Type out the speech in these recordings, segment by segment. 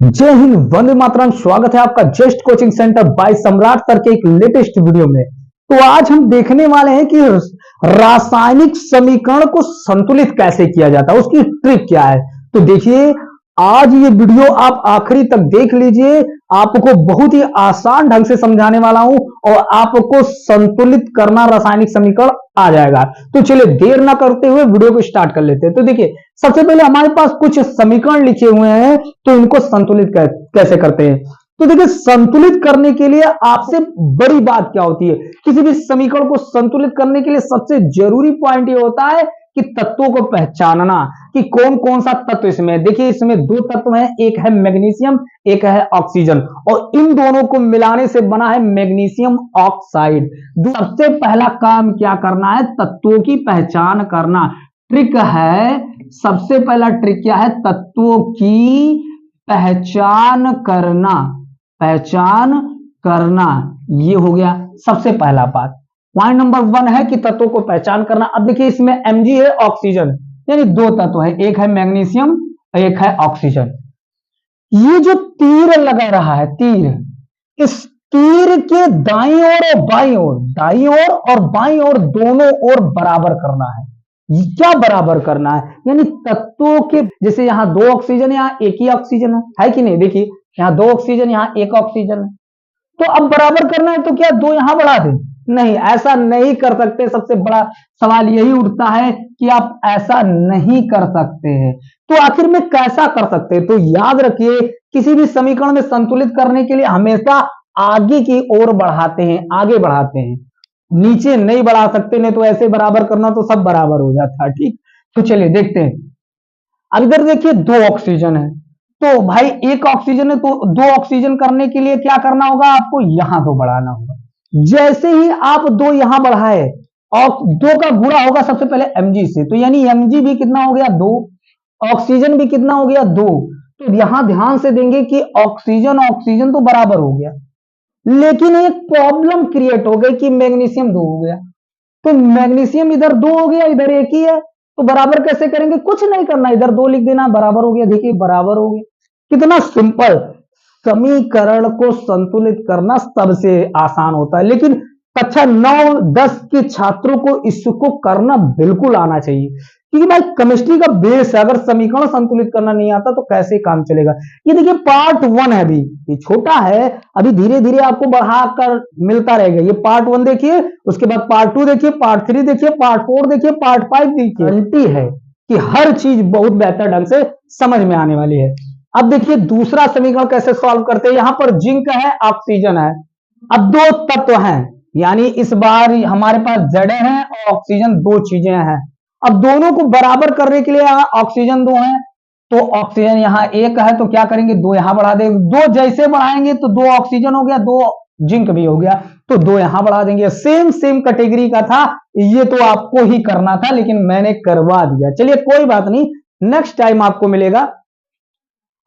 जय हिंद, वंदे मातरम। स्वागत है आपका जस्ट कोचिंग सेंटर बाय सम्राट सर के एक लेटेस्ट वीडियो में। तो आज हम देखने वाले हैं कि रासायनिक समीकरण को संतुलित कैसे किया जाता है, उसकी ट्रिक क्या है। तो देखिए, आज ये वीडियो आप आखिरी तक देख लीजिए। आपको बहुत ही आसान ढंग से समझाने वाला हूं और आपको संतुलित करना रासायनिक समीकरण आ जाएगा। तो चलिए देर ना करते हुए वीडियो को स्टार्ट कर लेते हैं। तो देखिए, सबसे पहले हमारे पास कुछ समीकरण लिखे हुए हैं, तो इनको संतुलित कैसे करते हैं। तो देखिए, संतुलित करने के लिए आपसे बड़ी बात क्या होती है, किसी भी समीकरण को संतुलित करने के लिए सबसे जरूरी पॉइंट ये होता है कि तत्वों को पहचानना कि कौन कौन सा तत्व इसमें है। देखिए, इसमें दो तत्व हैं, एक है मैग्नीशियम, एक है ऑक्सीजन, और इन दोनों को मिलाने से बना है मैग्नीशियम ऑक्साइड। सबसे पहला काम क्या करना है, तत्वों की पहचान करना। ट्रिक है, सबसे पहला ट्रिक क्या है, तत्वों की पहचान करना। पहचान करना, ये हो गया सबसे पहला बात। पॉइंट नंबर 1 है कि तत्वों को पहचान करना। अब देखिए, इसमें Mg है, ऑक्सीजन, यानी दो तत्व है, एक है मैग्नीशियम, एक है ऑक्सीजन। ये जो तीर लगा रहा है, तीर, इस तीर के दाईं ओर और बाईं ओर, दाईं ओर और बाईं ओर दोनों ओर बराबर करना है। क्या बराबर करना है, यानी तत्वों के, जैसे यहां दो ऑक्सीजन, यहां एक ही ऑक्सीजन है कि नहीं। देखिए, यहां दो ऑक्सीजन, यहां एक ऑक्सीजन है, तो अब बराबर करना है, तो क्या दो यहां बढ़ा दें? नहीं, ऐसा नहीं कर सकते। सबसे बड़ा सवाल यही उठता है कि आप ऐसा नहीं कर सकते हैं। तो आखिर में कैसा कर सकते हैं? तो याद रखिए, किसी भी समीकरण में संतुलित करने के लिए हमेशा आगे की ओर बढ़ाते हैं, आगे बढ़ाते हैं, नीचे नहीं बढ़ा सकते। नहीं तो ऐसे बराबर करना तो सब बराबर हो जाता है। ठीक, तो चलिए देखते हैं। अब इधर देखिए, दो ऑक्सीजन है, तो भाई एक ऑक्सीजन है, तो दो ऑक्सीजन करने के लिए क्या करना होगा, आपको यहां दो बढ़ाना होगा। जैसे ही आप दो यहां बढ़ाए और दो का गुणा होगा सबसे पहले Mg से, तो यानी Mg भी कितना हो गया, दो, ऑक्सीजन भी कितना हो गया, दो। तो यहां ध्यान से देंगे कि ऑक्सीजन ऑक्सीजन तो बराबर हो गया, लेकिन एक प्रॉब्लम क्रिएट हो गई कि मैग्नीशियम दो हो गया। तो मैग्नीशियम इधर दो हो गया, इधर एक ही है, तो बराबर कैसे करेंगे? कुछ नहीं करना, इधर दो लिख देना, बराबर हो गया। देखिए, बराबर हो गया। कितना सिंपल। समीकरण को संतुलित करना सबसे आसान होता है, लेकिन कक्षा 9-10 के छात्रों को इसको करना बिल्कुल आना चाहिए, क्योंकि भाई केमिस्ट्री का बेस है। अगर समीकरण संतुलित करना नहीं आता तो कैसे काम चलेगा। ये देखिए, पार्ट 1 है, अभी ये छोटा है, अभी धीरे धीरे आपको बढ़ाकर मिलता रहेगा। ये पार्ट 1 देखिए, उसके बाद पार्ट 2 देखिए, पार्ट 3 देखिए, पार्ट 4 देखिए, पार्ट 5 देखिए। गारंटी है कि हर चीज बहुत बेहतर ढंग से समझ में आने वाली है। अब देखिए, दूसरा समीकरण कैसे सॉल्व करते हैं। यहां पर जिंक है, ऑक्सीजन है, अब दो तत्व हैं, यानी इस बार हमारे पास Zn है और ऑक्सीजन, दो चीजें हैं। अब दोनों को बराबर करने के लिए, यहां ऑक्सीजन दो है, तो ऑक्सीजन यहां एक है, तो क्या करेंगे, दो यहां बढ़ा देंगे। दो जैसे बढ़ाएंगे तो दो ऑक्सीजन हो गया, दो जिंक भी हो गया, तो दो यहां बढ़ा देंगे। सेम सेम कैटेगरी का था, ये तो आपको ही करना था, लेकिन मैंने करवा दिया। चलिए कोई बात नहीं, नेक्स्ट टाइम आपको मिलेगा।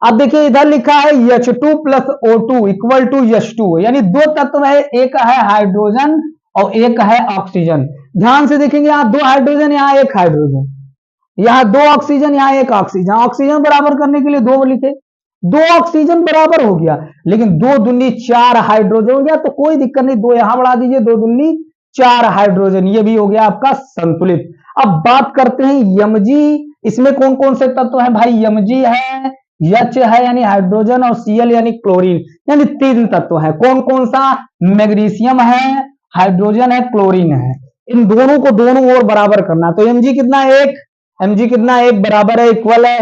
अब देखिए, इधर लिखा है H2 plus O2 equal to H2, यानी दो तत्व है, एक है हाइड्रोजन और एक है ऑक्सीजन। ध्यान से देखेंगे, यहां दो हाइड्रोजन, यहां एक हाइड्रोजन, यहां दो ऑक्सीजन, यहां एक ऑक्सीजन। ऑक्सीजन बराबर करने के लिए दो लिखे, दो ऑक्सीजन बराबर हो गया, लेकिन दो दूनी चार हाइड्रोजन हो गया, तो कोई दिक्कत नहीं, दो यहां बढ़ा दीजिए, दो दूनी चार हाइड्रोजन, ये भी हो गया आपका संतुलित। अब बात करते हैं Mg, इसमें कौन कौन से तत्व है भाई। Mg है, H है यानी हाइड्रोजन, और Cl यानी क्लोरीन, यानी तीन तत्व है। कौन कौन सा, मैग्नीशियम है, हाइड्रोजन है, क्लोरीन है। इन दोनों को दोनों ओर बराबर करना, तो Mg कितना, एक, Mg कितना, एक, बराबर है, इक्वल है।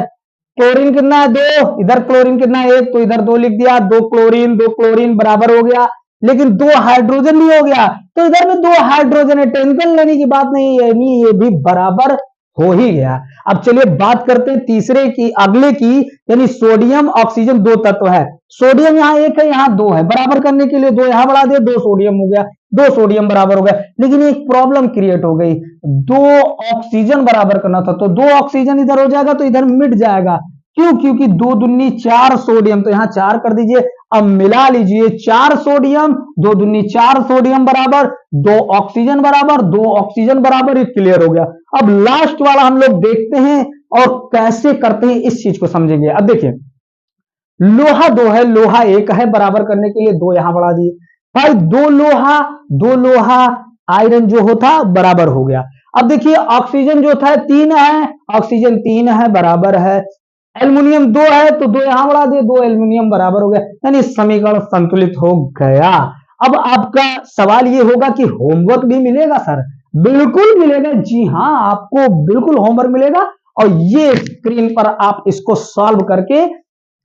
क्लोरीन कितना है, दो, इधर क्लोरीन कितना है, एक, तो इधर दो लिख दिया, दो क्लोरीन बराबर हो गया। लेकिन दो हाइड्रोजन भी हो गया, तो इधर में दो हाइड्रोजन है, टेंशन लेने की बात नहीं है, ये भी बराबर हो ही गया। अब चलिए बात करते हैं तीसरे की, अगले की, यानी सोडियम ऑक्सीजन दो तत्व है। सोडियम यहां एक है, यहां दो है, बराबर करने के लिए दो यहां बढ़ा दिया, दो सोडियम हो गया, दो सोडियम बराबर हो गया। लेकिन एक प्रॉब्लम क्रिएट हो गई, दो ऑक्सीजन बराबर करना था, तो दो ऑक्सीजन इधर हो जाएगा, तो इधर मिट जाएगा। क्यों? क्योंकि दो दुन्नी चार सोडियम, तो यहां चार कर दीजिए। अब मिला लीजिए, चार सोडियम, दो दुन्नी चार सोडियम बराबर, दो ऑक्सीजन बराबर, दो ऑक्सीजन बराबर, ये क्लियर हो गया। अब लास्ट वाला हम लोग देखते हैं और कैसे करते हैं, इस चीज को समझेंगे। अब देखिए, लोहा 2 है, लोहा 1 है, बराबर करने के लिए 2 यहां बढ़ा दिए भाई। 2 लोहा आयरन जो होता बराबर हो गया। अब देखिए ऑक्सीजन जो था 3 है, ऑक्सीजन 3 है बराबर है। एल्युमिनियम 2 है तो 2 यहां बढ़ा दिए, 2 एल्युमिनियम बराबर हो गया, यानी समीकरण संतुलित हो गया। अब आपका सवाल ये होगा कि होमवर्क भी मिलेगा सर? बिल्कुल मिलेगा, जी हां, आपको बिल्कुल होमवर्क मिलेगा। और ये स्क्रीन पर आप इसको सॉल्व करके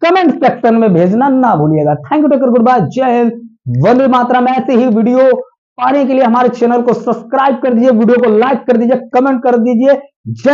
कमेंट सेक्शन में भेजना ना भूलिएगा। Thank you, take care, goodbye, जय हिंद, वंदे मातरम। ऐसे ही वीडियो पाने के लिए हमारे चैनल को सब्सक्राइब कर दीजिए, वीडियो को लाइक कर दीजिए, कमेंट कर दीजिए। जय